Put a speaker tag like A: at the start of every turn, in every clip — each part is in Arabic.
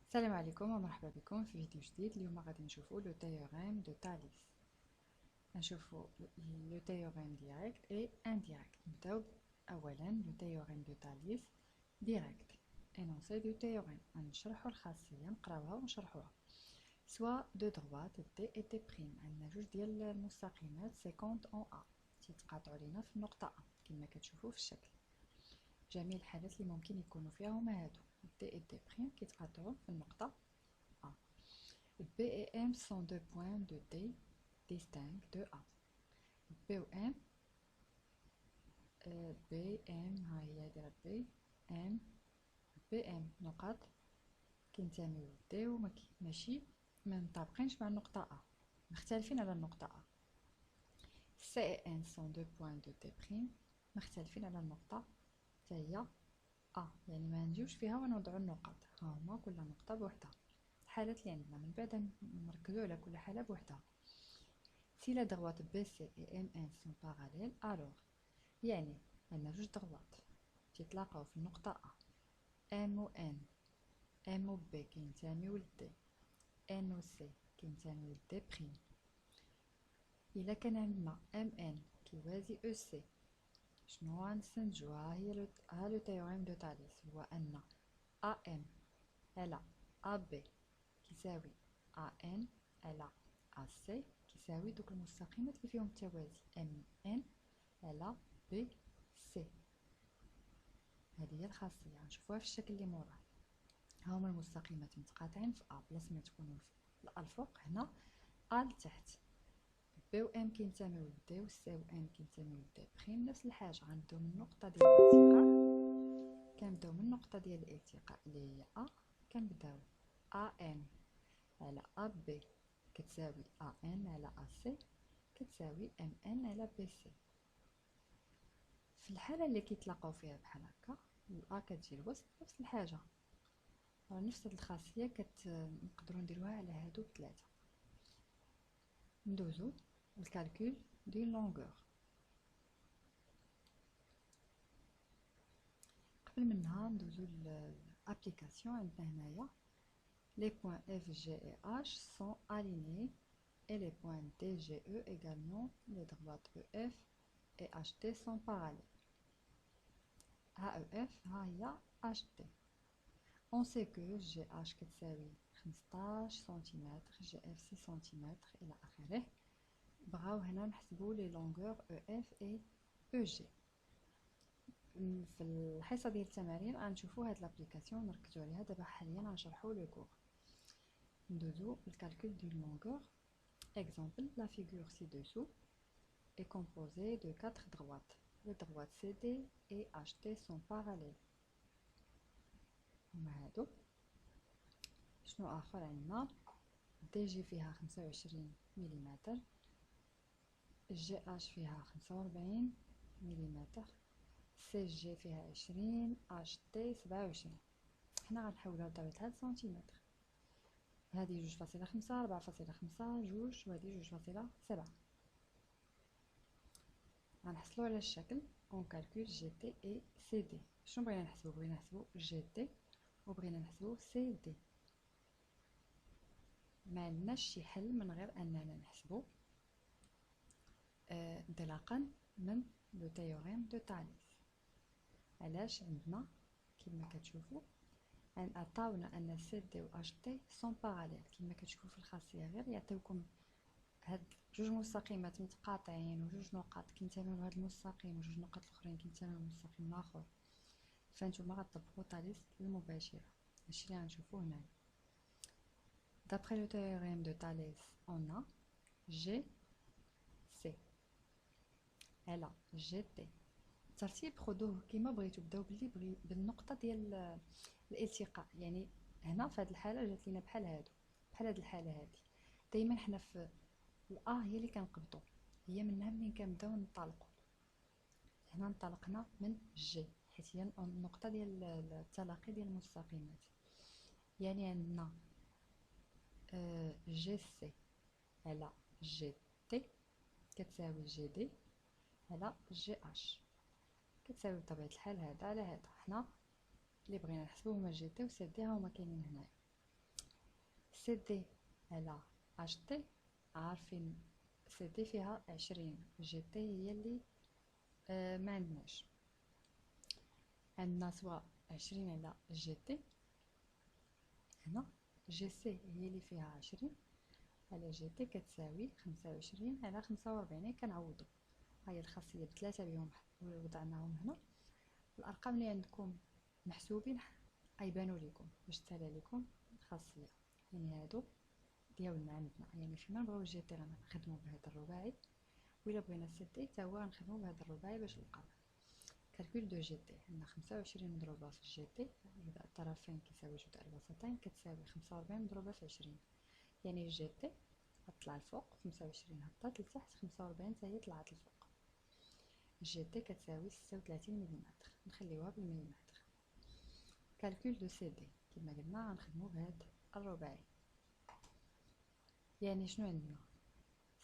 A: السلام عليكم ومرحبا بكم في فيديو جديد. اليوم غادي نشوفوا لو تhéorème دو تاليس. نشوفوا لو تhéorème ديريكت اي انديريكت. نبداو اولا لو تhéorème دو تاليس ديريكت. انونسي دو تhéorème غنشرحوا الخاصيه، نقراوها ونشرحوها. سوا دو دروات دي اي تي بريم، عندنا جوج ديال المستقيمات 50 اون ا تيتقاطعوا لينا في النقطه ا كما كتشوفوا في الشكل. جميع الحالات اللي ممكن يكونوا فيها هما هادو دي اي تي بريم كيتقاطعوا في النقطه A. B et M sont deux points de D distincts de A. B و M B M ها هي دايرة B M B M نقاط كينتميو ل D و ماشي مطابقينش مع النقطة A، مختلفين على النقطة A. C et N sont deux points de D prime مختلفين على النقطة حتى هي A، يعني ما نجيوش فيها ونوضعوا النقط، ها هما كل نقطة بوحدها. الحالات اللي عندنا من بعد نركزوا على كل حالة بوحدها. Si la droite BC et MN sont parallèles, alors يعني عندنا جوج ضغوات تيتلاقاو في النقطة A. M و N M و B كينتميو ل D، N و C كينتميو ل D بريم. إلا كان عندنا MN كيوازي EC شنو غنستنتجو؟ ها لو تhéorème دو تاليس هو أن AM على AB كيساوي AN على AC كيساوي دوك المستقيمات اللي فيهم التوازي MN على BC. هذه هي الخاصية، نشوفوها في الشكل اللي موراه. ها هما المستقيمات متقاطعين في A، بلاص ما تكونوا في الفوق هنا A لتحت. B و M كينتميو ل D و C و N كينتميو ل D بريم. نفس الحاجة غنبداو من النقطة ديال الالتقاء، كنبداو من النقطة ديال الالتقاء اللي هي A، كنبداو AM على AB كتساوي AN على AC كتساوي MN على BC. في الحالة اللي كيتلاقاو فيها بحال هكا الأ كتجي الوسط، نفس الحاجة، نفس هاد الخاصية نقدروا نديروها على هادو بثلاثة. ندوزو الكالكول ديال لونغور. قبل منها ندوزو لابليكاسيون. عندنا هنايا les points F, G et H sont alignés et les points D, G, E également. Les droites EF et HT sont parallèles. HEF ها هي HT. On sait que GH كتساوي 15 سنتيمتر، GF 6 سنتيمتر إلى آخره. بغاو هنا نحسبو لي لونغور EF et EG. في الحصة ديال التمارين غنشوفو هاد لابليكاسيون ونركزو عليها. دابا حاليا غنشرحو لو كور. ندوزو الكالكول دو لونغور. Exemple, la figure ci-dessous est composée de 4 droites. Les droites CD et HT sont parallèles. هما هادو. شنو آخر عندنا؟ دي جي فيها 25 مليمتر، جي اش فيها 45 مليمتر، سي جي فيها 20، اش تي 27. حنا غنحولوها بطبيعة الحال سنتيمتر. هادي 2.5، 4.5، جوج، وهادي 2.7. غنحصلو على الشكل اون كالكول جي تي اي سي دي. شنو بغينا نحسبو؟ بغينا نحسبو جي تي وبغينا نحسبو سي دي. ما عندناش شي حل من غير اننا نحسبو انطلاقا من لو تhéorème دو تاليس. علاش؟ عندنا كما كتشوفوا عطاونا ان سي دي و اش تي سون باراليل. كما كتشوفوا في الخاصيه غير يعطيوكم هاد جوج مستقيمات متقاطعين وجوج نقط كينتميو لهاد المستقيم وجوج نقط الاخرين كينتميو لمستقيم اخر، فانتوما غطبقوا تاليس المباشره. هادشي اللي غنشوفوه هنايا. D'après le théorème de Thalès, on a G, C على جي تي. الترتيب خدوه كيما بغيتو، بداو بالنقطه ديال الالتقاء. يعني هنا في هذه الحاله جات لينا بحال هادو، بحال هذه الحاله هذه. دائما حنا في الأ هي اللي كنقبضوا، هي منها منين كنبداو ننطلقوا. هنا انطلقنا من جي حيت هي النقطه ديال التلاقي ديال المستقيمات. يعني عندنا جي سي على جي تي كتساوي جي دي على جي اش كتساوي بطبيعة الحال هذا على هذا. حنا اللي بغينا نحسبو هما جي تي و سي دي، ها هما كاينين هنايا. CD على HT عارفين CD فيها 20 GT هي اللي ما عندناش. عندنا سواء 20 على GT هنا GC هي اللي فيها 20 على GT كتساوي 25 على 45. كنعوضو هاي الخاصية بثلاثة بهم وضعناهم هنا. الأرقام اللي عندكم محسوبين غيبانو ليكم باش تسهل لكم الخاصية. يعني هادو ديالنا عندنا، يعني فيما نبغيو GT غنخدمو بهذا الرباعي، وإلا بغينا CD تا هو غنخدمو بهذا الرباعي باش نلقاو كالكول دو GT. عندنا 25 مضروبة في GT إذا الطرفين كيساوي جوج الوسطين كتساوي 45 مضروبة في 20، يعني GT غتطلع الفوق 25 هبطات لتحت 45 حتى هي طلعت الفوق. GT كتساوي 36 مليمتر، نخليوها بالمليمتر. كالكول دو CD كما قلنا غنخدمو بهذا الرباعي. يعني شنو عندنا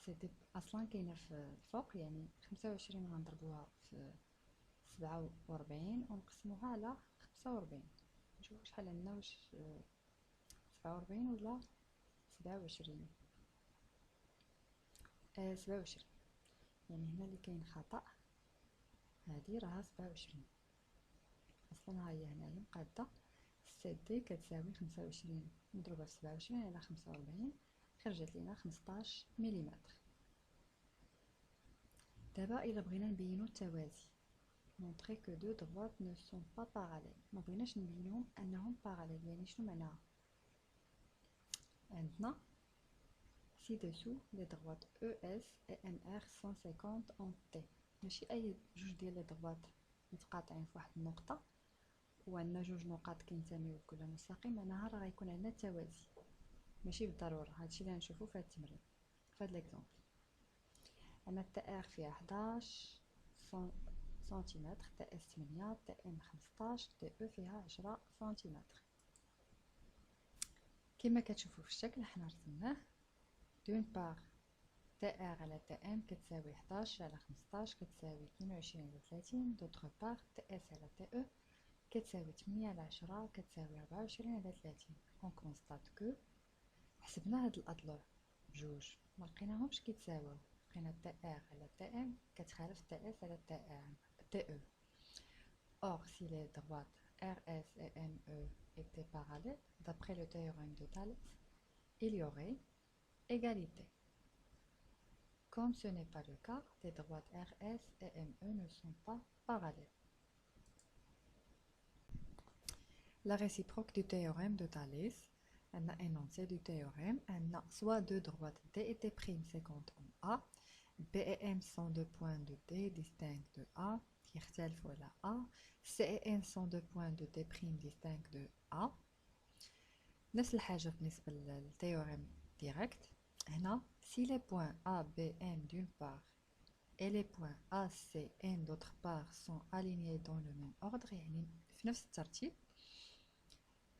A: CD اصلا كاينه في الفوق، يعني 25 غنضربوها في 47 ونقسموها على 45 نشوفو شحال عندنا، واش 47 ولا 27. 27 يعني هنا اللي كاين خطأ، هذه راها 27 اصلا. ها هي هنايا مقاده CD كتساوي 25 مضروبه في 27 على 45 خرجت لينا 15 مليمتر. دابا الا بغينا نبينو التوازي، montrer que deux droites ne sont pas parallèles، ما بغيناش نبينوهم انهم parallèles. يعني شنو معناها؟ عندنا ci-dessous les droites ES et MR 150 en T. ماشي اي جوج ديال لي droites متقاطعين في واحد النقطه وعندنا جوج نقاط كينتميو لكل مستقيم، معناها راه غيكون عندنا التوازي. ماشي بالضروره، هادشي اللي غنشوفو في هاد التمرين. في هاد ليكزومبل عندنا تي ار فيها 11 سنتيمتر، تي اس 8، تي ام 15، تي او فيها 10 سنتيمتر. كما كتشوفوا في الشكل حنا رسمناه. دون بار تي ار على تي ام كتساوي 11 على 15 كتساوي 22 على 30. دوطخ بار تي اس على تي او كتساوي 8 على 10 كتساوي 24 على 30. اون كونستات كو حسبنا هاد الاضلاع بجوج ما لقيناهمش كيتساواو. لقينا تي ار على تي ام كتخالف تي اس على تي ام تي او. Or, si les droites RS et ME étaient parallèles, d'après le théorème de Thalès, il y aurait égalité. Comme ce n'est pas le cas, les droites RS et ME ne sont pas parallèles. La réciproque du théorème de Thalès, on a énoncé du théorème, on a soit deux droites D et T' séquentes en A, B et M sont deux points de D distincts de A, qui يختلفوا على A. C et N sont deux points de D' distincts de A. نفس الحاجة بالنسبة للتhéorème direct. هنا si les points A, B, M d'une part et les points A, C, N d'autre part sont alignés dans le même ordre، يعني في نفس الترتيب.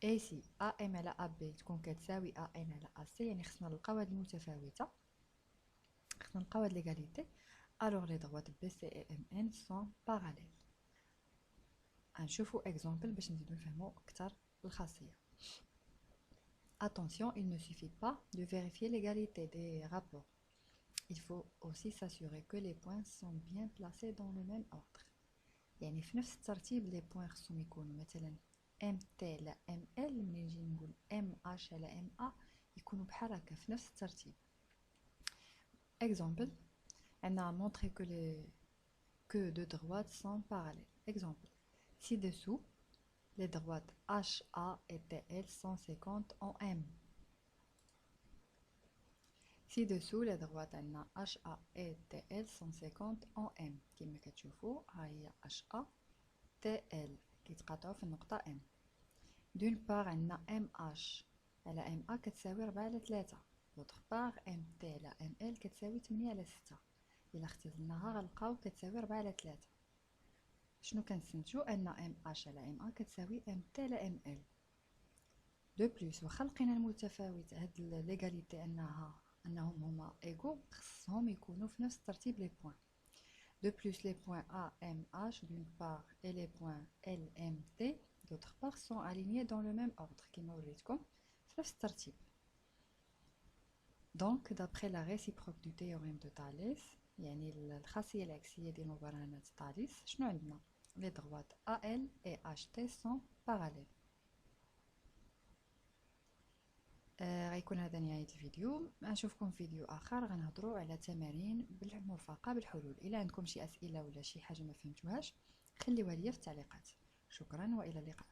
A: et si AM على AB تكون كتساوي AN على AC، يعني خصنا نلقاو هاد المتفاوتة، خصنا نلقاو هاد ليغاليتي. alors les droites BC et MN sont parallèles. غنشوفو اكزومبل باش نزيدو نفهمو اكثر الخاصيه. Attention, il ne suffit pas de vérifier l'égalité des rapports. Il faut aussi s'assurer que les points sont bien placés dans le même ordre. يعني في نفس الترتيب les points خصهم يكونوا مثلا MT على ML، ملي نجي نقول MH على MA يكونوا بحال هكا في نفس الترتيب. Exemple, on a montré que deux droites sont parallèles. Exemple, ci-dessous, les droites HA et TL sont séquentes en M. Ci-dessous, les droites HA et TL sont séquentes en M. كما كتشوفوا ها هي HA TL كيتقاطعوا في النقطة M. D'une part عندنا MH على MA كتساوي 4 على 3. D'autre part MT على ML كتساوي 8 على 6. إلا اختزلناها غنلقاو كتساوي 4 على 3. شنو كنستنتجو؟ ان ام اش على ام ا كتساوي ام تي على ام ال. دو بليس واخا لقينا المتفاوت هاد ليغاليتي انهم هما ايغو، خصهم يكونوا في نفس ترتيب لي بوين. دو بليس لي بوين ا ام اش دون بار اي لي بوين ال ام تي دوطخ بار سون الينيي دون لو ميم اوردر كيما وريتكم في نفس الترتيب. دونك d'après la réciproque du théorème de Thalès يعني الخاصية العكسية ديال مبرهنات تاليس شنو عندنا؟ les droites AL et HT sont parallèles. غيكون هذا نهاية الفيديو، نشوفكم في فيديو آخر غنهضروا على تمارين بالمرفقة بالحلول. إلا عندكم شي أسئلة ولا شي حاجة ما فهمتوهاش خليوها ليا في التعليقات. شكرا وإلى اللقاء.